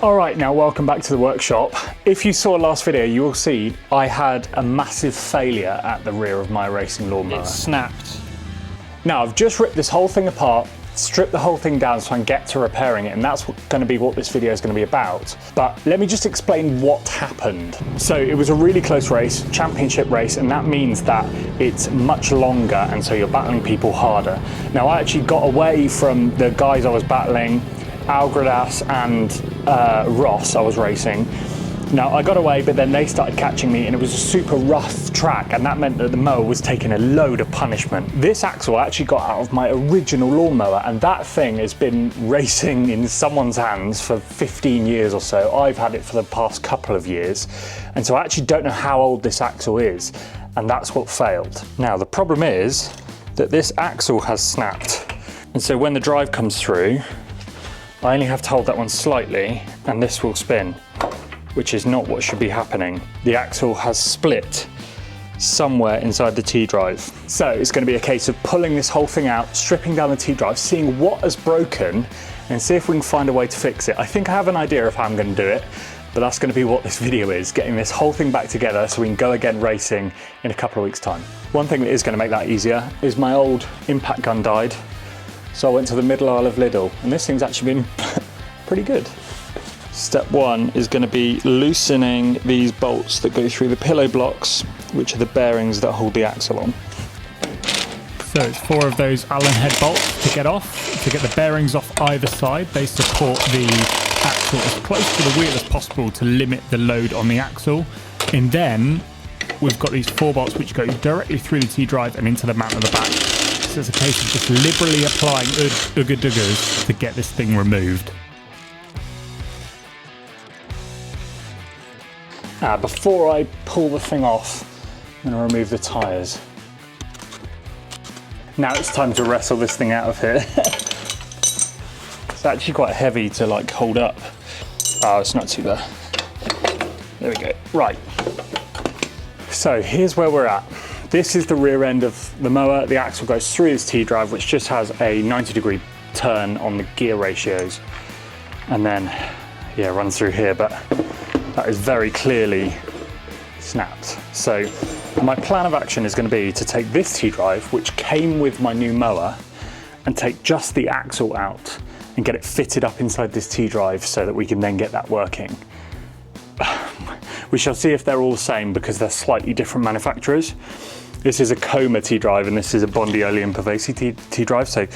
Alright, now welcome back to the workshop. If you saw last video, you will see I had a massive failure at the rear of my racing lawnmower. It snapped. Now I've just ripped this whole thing apart, stripped the whole thing down so I can get to repairing it, and that's going to be what this video is going to be about. But let me just explain what happened. So it was a really close race, championship race, and that means that it's much longer, and so you're battling people harder. Now I actually got away from the guys I was battling, Algradas and Ross I was racing. Now I got away, but then they started catching me, and it was a super rough track, and that meant that the mower was taking a load of punishment. This axle I actually got out of my original lawnmower, and that thing has been racing in someone's hands for 15 years or so. I've had it for the past couple of years, and so I actually don't know how old this axle is, and that's what failed. Now the problem is that this axle has snapped, and so when the drive comes through, I only have to hold that one slightly and this will spin, which is not what should be happening. The axle has split somewhere inside the T-drive. So it's going to be a case of pulling this whole thing out, stripping down the T-drive, seeing what has broken and see if we can find a way to fix it. I think I have an idea of how I'm going to do it, but that's going to be what this video is, getting this whole thing back together so we can go again racing in a couple of weeks' time. One thing that is going to make that easier is my old impact gun died. So I went to the middle aisle of Lidl, and this thing's actually been pretty good. Step one is going to be loosening these bolts that go through the pillow blocks, which are the bearings that hold the axle on. So it's 4 of those Allen head bolts to get off, to get the bearings off either side. They support the axle as close to the wheel as possible to limit the load on the axle. And then we've got these 4 bolts which go directly through the T-drive and into the mount at the back. So it's a case of just liberally applying ooga-doogas to get this thing removed. Before I pull the thing off, I'm going to remove the tyres. Now it's time to wrestle this thing out of here. It's actually quite heavy to like hold up. Oh, it's not too bad. There we go. Right. So here's where we're at. This is the rear end of the mower. The axle goes through this T-drive, which just has a 90-degree turn on the gear ratios. And then, yeah, runs through here, but that is very clearly snapped. So my plan of action is going to be to take this T-drive, which came with my new mower, and take just the axle out and get it fitted up inside this T-drive so that we can then get that working. We shall see if they're all the same because they're slightly different manufacturers. This is a Coma T-drive and this is a Bondioli and Pavesi T-drive, so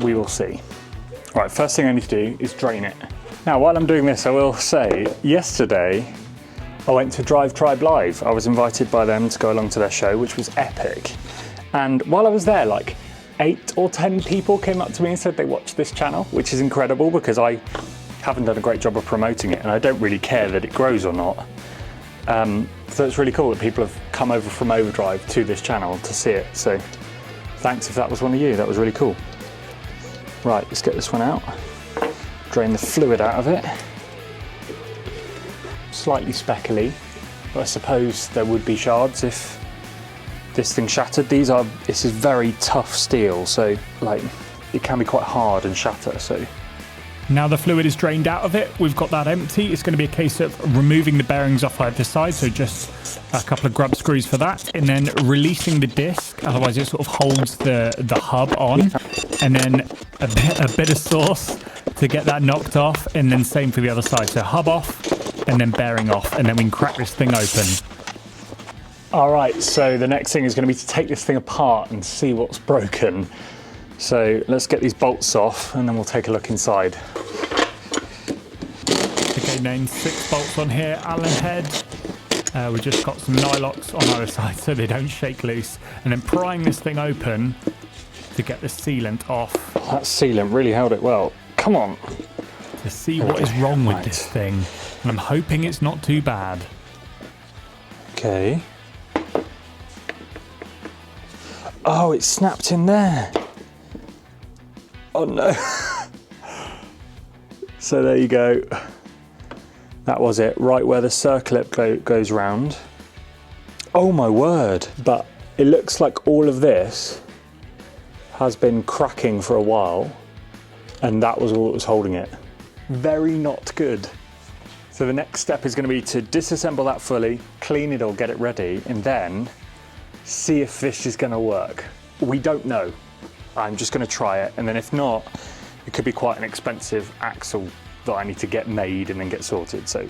we will see. All right, first thing I need to do is drain it. Now, while I'm doing this, I will say, yesterday I went to Drive Tribe Live. I was invited by them to go along to their show, which was epic. And while I was there, like 8 or 10 people came up to me and said they watched this channel, which is incredible because I haven't done a great job of promoting it and I don't really care that it grows or not. So it's really cool that people have come over from Overdrive to this channel to see it. So thanks if that was one of you, that was really cool. Right, let's get this one out. Drain the fluid out of it. Slightly speckly, but I suppose there would be shards if this thing shattered. This is very tough steel, so like it can be quite hard and shatter, so. Now the fluid is drained out of it, we've got that empty. It's going to be a case of removing the bearings off either side, so just a couple of grub screws for that, and then releasing the disc, otherwise it sort of holds the hub on, and then a bit of sauce to get that knocked off, and then same for the other side, so hub off, and then bearing off, and then we can crack this thing open. All right, so the next thing is going to be to take this thing apart and see what's broken. So let's get these bolts off and then we'll take a look inside. Okay, then 6 bolts on here, Allen head. We've just got some nylocks on either side so they don't shake loose. And then prying this thing open to get the sealant off. That sealant really held it well. Come on. To see what is wrong with this thing. And I'm hoping it's not too bad. Okay. Oh, it snapped in there. Oh no. So there you go. That was it, right where the circlip goes round. Oh my word. But it looks like all of this has been cracking for a while, and that was all that was holding it. very not good. So the next step is going to be to disassemble that fully, clean it all, get it ready, and then see if this is going to work. We don't know. I'm just going to try it, and then if not, it could be quite an expensive axle that I need to get made and then get sorted, so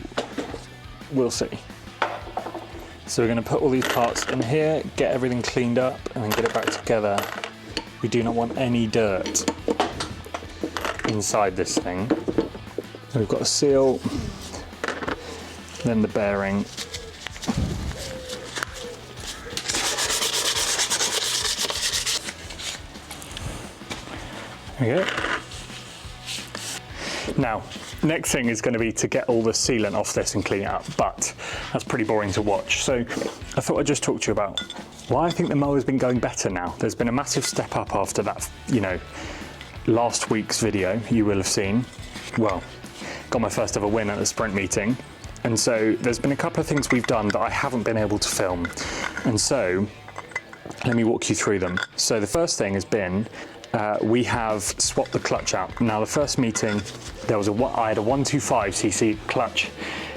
we'll see. So we're going to put all these parts in here, get everything cleaned up, and then get it back together. We do not want any dirt inside this thing. So we've got a seal, then the bearing. There we go. Now, next thing is going to be to get all the sealant off this and clean it up, but that's pretty boring to watch. So I thought I'd just talk to you about why I think the mower's been going better now. There's been a massive step up after that, you know, last week's video you will have seen. Well, got my first ever win at a sprint meeting. And so there's been a couple of things we've done that I haven't been able to film. And so let me walk you through them. So the first thing has been, we have swapped the clutch out. Now the first meeting, I had a 125cc clutch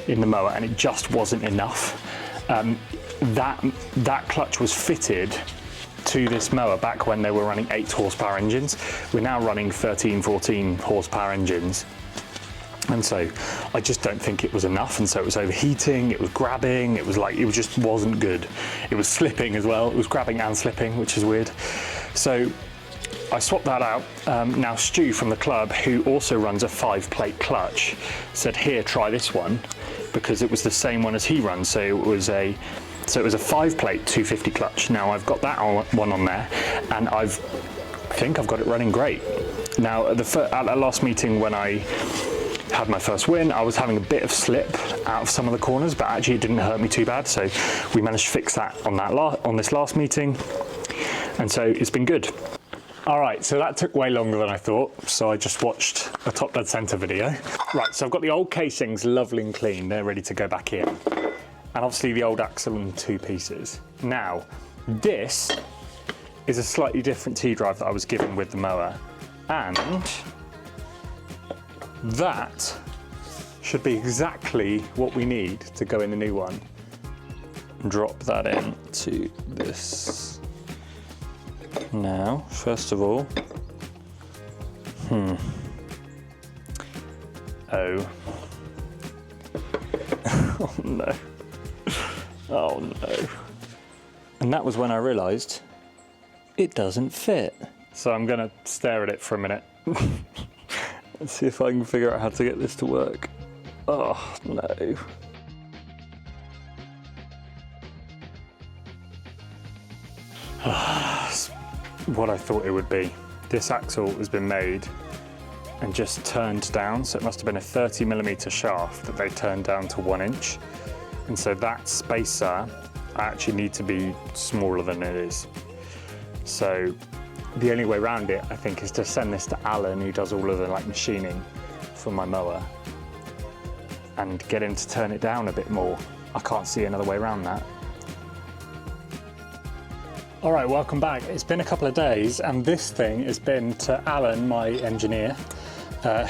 in the mower and it just wasn't enough. That clutch was fitted to this mower back when they were running 8 horsepower engines. We're now running 13, 14 horsepower engines. And so I just don't think it was enough, and so it was overheating, it was grabbing, it just wasn't good. It was slipping as well, it was grabbing and slipping, which is weird. So I swapped that out. Now Stu from the club, who also runs a 5-plate clutch, said, here, try this one, because it was the same one as he runs. So it was a 5-plate 250 clutch. Now I've got that one on there, and I think I've got it running great. Now at the last meeting when I had my first win, I was having a bit of slip out of some of the corners, but actually it didn't hurt me too bad. So we managed to fix that on this last meeting, and so it's been good. All right, so that took way longer than I thought, so I just watched a top dead center video. Right, so I've got the old casings lovely and clean, they're ready to go back in. And obviously the old axle in 2 pieces. Now, this is a slightly different T-drive that I was given with the mower, and that should be exactly what we need to go in the new one. Drop that into this. Now, first of all, oh no, oh no. And that was when I realised it doesn't fit. So I'm gonna stare at it for a minute. Let's see if I can figure out how to get this to work. Oh no. What I thought it would be. This axle has been made and just turned down, so it must have been a 30mm shaft that they turned down to 1 inch. And so that spacer, I actually need to be smaller than it is. So the only way around it, I think, is to send this to Alan, who does all of the machining for my mower, and get him to turn it down a bit more. I can't see another way around that. All right, welcome back. It's been a couple of days, and this thing has been to Alan, my engineer,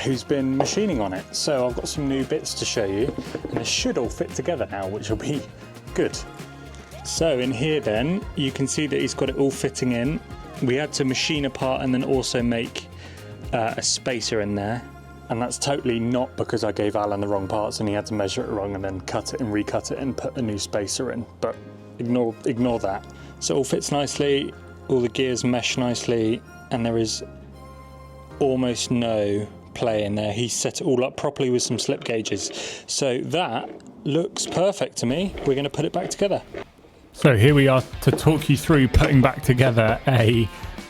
who's been machining on it. So I've got some new bits to show you, and it should all fit together now, which will be good. So in here then, you can see that he's got it all fitting in. We had to machine apart and then also make a spacer in there. And that's totally not because I gave Alan the wrong parts and he had to measure it wrong and then cut it and recut it and put a new spacer in. But ignore that. So it all fits nicely, all the gears mesh nicely, and there is almost no play in there. He set it all up properly with some slip gauges. So that looks perfect to me. We're going to put it back together. So here we are to talk you through putting back together a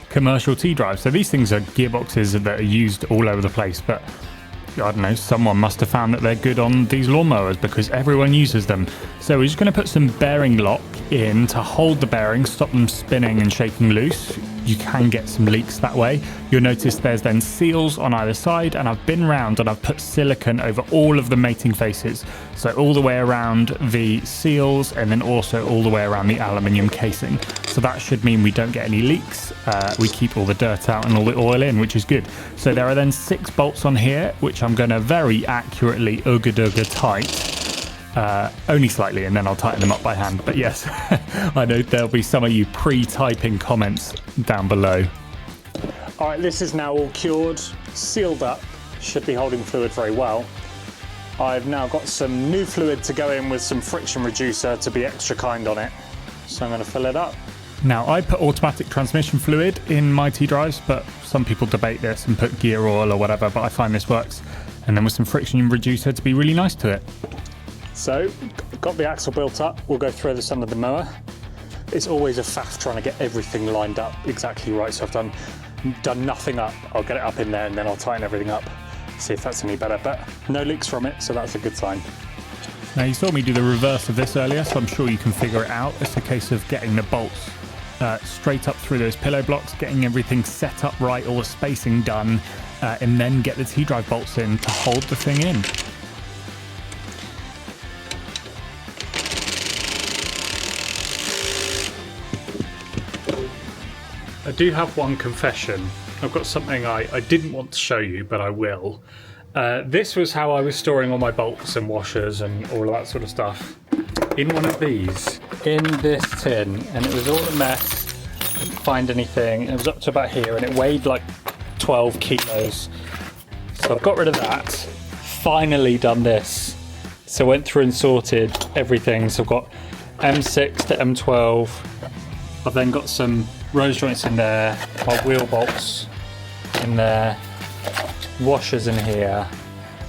commercial T-drive. So these things are gearboxes that are used all over the place, but I don't know, someone must have found that they're good on these lawnmowers because everyone uses them. So we're just going to put some bearing lock in to hold the bearings, stop them spinning and shaking loose. you can get some leaks that way. You'll notice there's then seals on either side, and I've been round and I've put silicone over all of the mating faces. So all the way around the seals and then also all the way around the aluminium casing. So that should mean we don't get any leaks. We keep all the dirt out and all the oil in, which is good. So there are then 6 bolts on here, which I'm going to very accurately ooga-dooga tight. Only slightly, and then I'll tighten them up by hand. But yes, I know there'll be some of you pre-typing comments down below. All right, this is now all cured, sealed up, should be holding fluid very well. I've now got some new fluid to go in with some friction reducer to be extra kind on it. So I'm going to fill it up. Now, I put automatic transmission fluid in my T-drives, but some people debate this and put gear oil or whatever, but I find this works. And then with some friction reducer to be really nice to it. So, got the axle built up, we'll go throw this under the mower. It's always a faff trying to get everything lined up exactly right, so I've done nothing up. I'll get it up in there and then I'll tighten everything up, see if that's any better, but no leaks from it, so that's a good sign. Now, you saw me do the reverse of this earlier, so I'm sure you can figure it out. It's a case of getting the bolts straight up through those pillow blocks, getting everything set up right, all the spacing done, and then get the T-drive bolts in to hold the thing in. I do have one confession. I've got something I didn't want to show you, but I will. This was how I was storing all my bolts and washers and all of that sort of stuff. In one of these, in this tin, and it was all a mess. Couldn't find anything. It was up to about here, and it weighed like 12 kilos. So I've got rid of that. Finally done this. So I went through and sorted everything. So I've got M6 to M12. I've then got some rose joints in there, my wheel bolts in there, washers in here,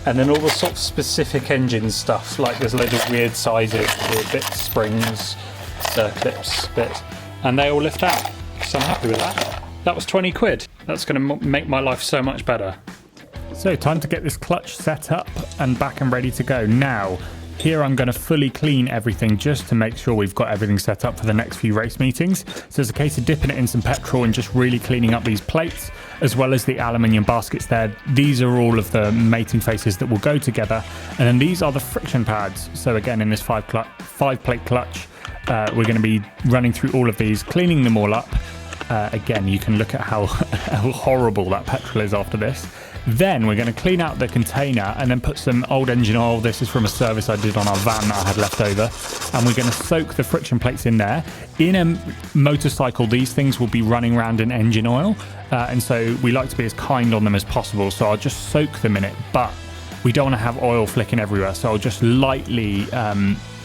and then all the sort of specific engine stuff, like there's loads of weird sizes, weird bits, springs, circlips, bits, and they all lift out. So I'm happy with that. That was 20 quid. That's going to make my life so much better. So time to get this clutch set up and back and ready to go. Now, here I'm going to fully clean everything just to make sure we've got everything set up for the next few race meetings. So it's a case of dipping it in some petrol and just really cleaning up these plates, as well as the aluminium baskets there. These are all of the mating faces that will go together. And then these are the friction pads. So again, in this 5-plate clutch, we're going to be running through all of these, cleaning them all up. Again, you can look at how horrible that petrol is after this. Then we're going to clean out the container and then put some old engine oil. This is from a service I did on our van that I had left over. And we're going to soak the friction plates in there. In a motorcycle, these things will be running around in engine oil. And so we like to be as kind on them as possible. So I'll just soak them in it. But we don't want to have oil flicking everywhere. So I'll just lightly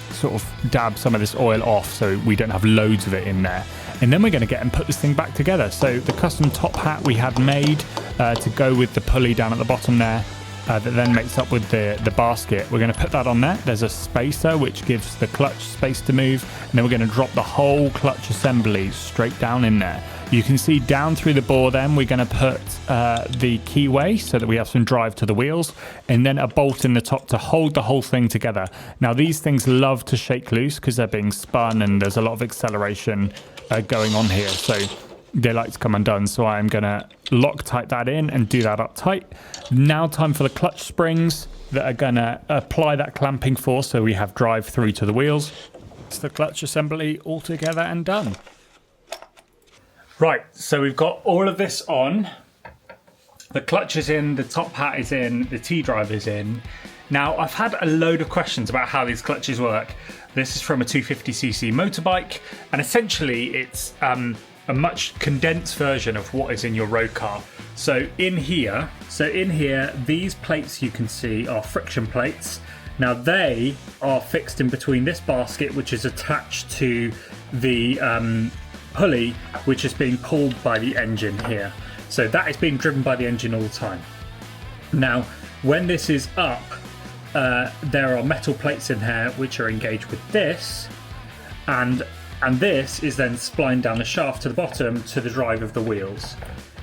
sort of dab some of this oil off so we don't have loads of it in there. And then we're going to get and put this thing back together. So the custom top hat we had made to go with the pulley down at the bottom there, that then makes up with the basket. We're going to put that on there. There's a spacer which gives the clutch space to move, and then we're going to drop the whole clutch assembly straight down in there. You can see down through the bore then we're going to put the keyway so that we have some drive to the wheels, and then a bolt in the top to hold the whole thing together. Now these things love to shake loose because they're being spun and there's a lot of acceleration going on here, so they like to come undone. So I'm going to Loctite that in and do that up tight. Now time for the clutch springs that are going to apply that clamping force so we have drive through to the wheels. It's the clutch assembly all together and done. Right, so we've got all of this on. The clutch is in, the top hat is in, the T-drive is in. Now, I've had a load of questions about how these clutches work. This is from a 250cc motorbike, and essentially it's a much condensed version of what is in your road car. So in here, these plates you can see are friction plates. Now they are fixed in between this basket, which is attached to the pulley, which is being pulled by the engine here. So that is being driven by the engine all the time. Now, when this is up, there are metal plates in here which are engaged with this, and this is then splined down the shaft to the bottom to the drive of the wheels.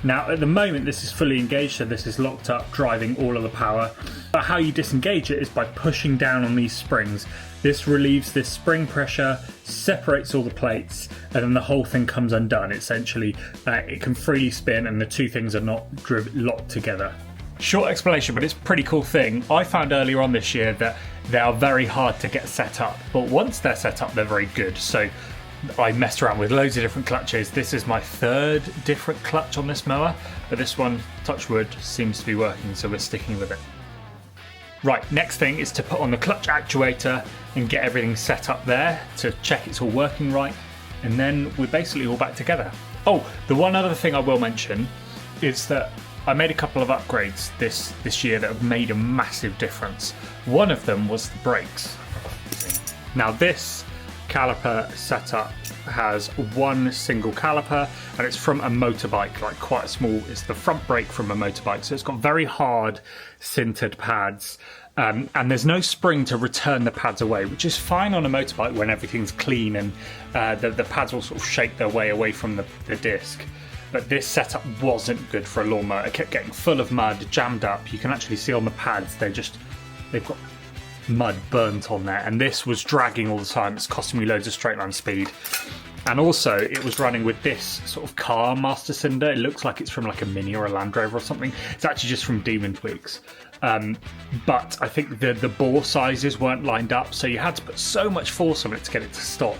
Now at the moment this is fully engaged, so this is locked up, driving all of the power. But how you disengage it is by pushing down on these springs. This relieves this spring pressure, separates all the plates, and then the whole thing comes undone. Essentially, it can freely spin and the two things are not locked together. Short explanation, but it's a pretty cool thing. I found earlier on this year that they are very hard to get set up, but once they're set up, they're very good. So I messed around with loads of different clutches. This is my third different clutch on this mower, but this one, touch wood, seems to be working, so we're sticking with it. Right, next thing is to put on the clutch actuator and get everything set up there to check it's all working right, and then we're basically all back together. Oh, the one other thing I will mention is that I made a couple of upgrades this year that have made a massive difference. One of them was the brakes. Now this caliper setup has one single caliper and it's from a motorbike, like quite a small, it's the front brake from a motorbike, so it's got very hard sintered pads, and there's no spring to return the pads away, which is fine on a motorbike when everything's clean and the pads will sort of shake their way away from the disc. But this setup wasn't good for a lawnmower. It kept getting full of mud, jammed up. You can actually see on the pads they've got mud burnt on there, and this was dragging all the time. It's costing me loads of straight line speed. And also it was running with this sort of car master cylinder. It looks like it's from like a Mini or a Land Rover or something. It's actually just from Demon Tweaks. But I think the bore sizes weren't lined up, so you had to put so much force on it to get it to stop.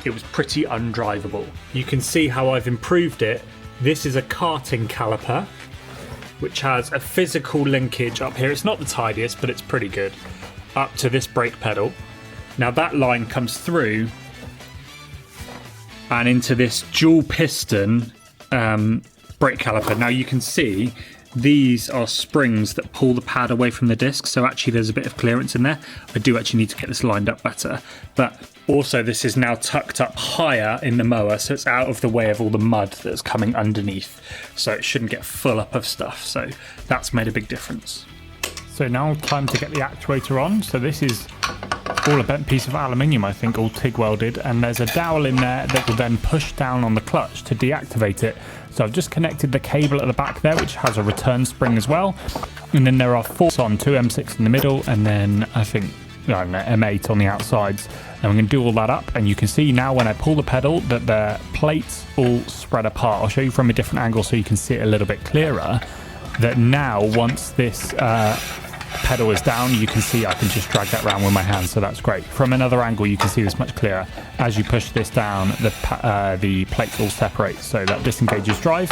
It was pretty undrivable. You can see how I've improved it. This is a karting caliper, which has a physical linkage up here. It's not the tidiest, but it's pretty good. Up to this brake pedal. Now that line comes through and into this dual piston brake caliper. Now you can see these are springs that pull the pad away from the disc, so actually there's a bit of clearance in there. I do actually need to get this lined up better, but also this is now tucked up higher in the mower, so it's out of the way of all the mud that's coming underneath, so it shouldn't get full up of stuff. So that's made a big difference. So now time to get the actuator on. So this is all a bent piece of aluminium, I think, all TIG welded, and there's a dowel in there that will then push down on the clutch to deactivate it. So I've just connected the cable at the back there, which has a return spring as well, and then there are 4 on, 2 M6 in the middle, and then I think M8 on the outsides, and we're going to do all that up. And you can see now when I pull the pedal that the plates all spread apart. I'll show you from a different angle so you can see it a little bit clearer, that now once this pedal is down, you can see I can just drag that around with my hand, so that's great. From another angle you can see this much clearer. As you push this down, the plates all separate, so that disengages drive.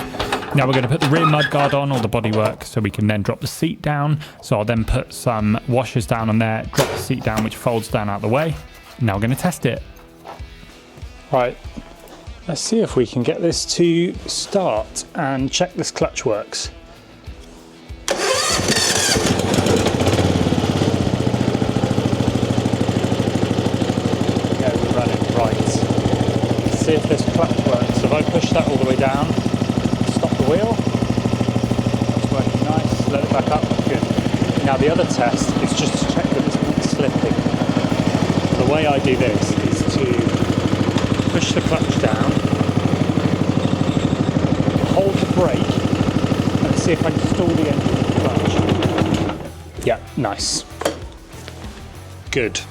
Now we're going to put the rear mudguard on, or the bodywork, so we can then drop the seat down. So I'll then put some washers down on there, drop the seat down, which folds down out the way. Now we're going to test it. Right, let's see if we can get this to start and check this clutch works. See if this clutch works. If I push that all the way down, stop the wheel, that's working nice, let it back up, good. Now the other test is just to check that it's not slipping. The way I do this is to push the clutch down, hold the brake, and see if I can stall the engine with the clutch. Yeah, nice. Good.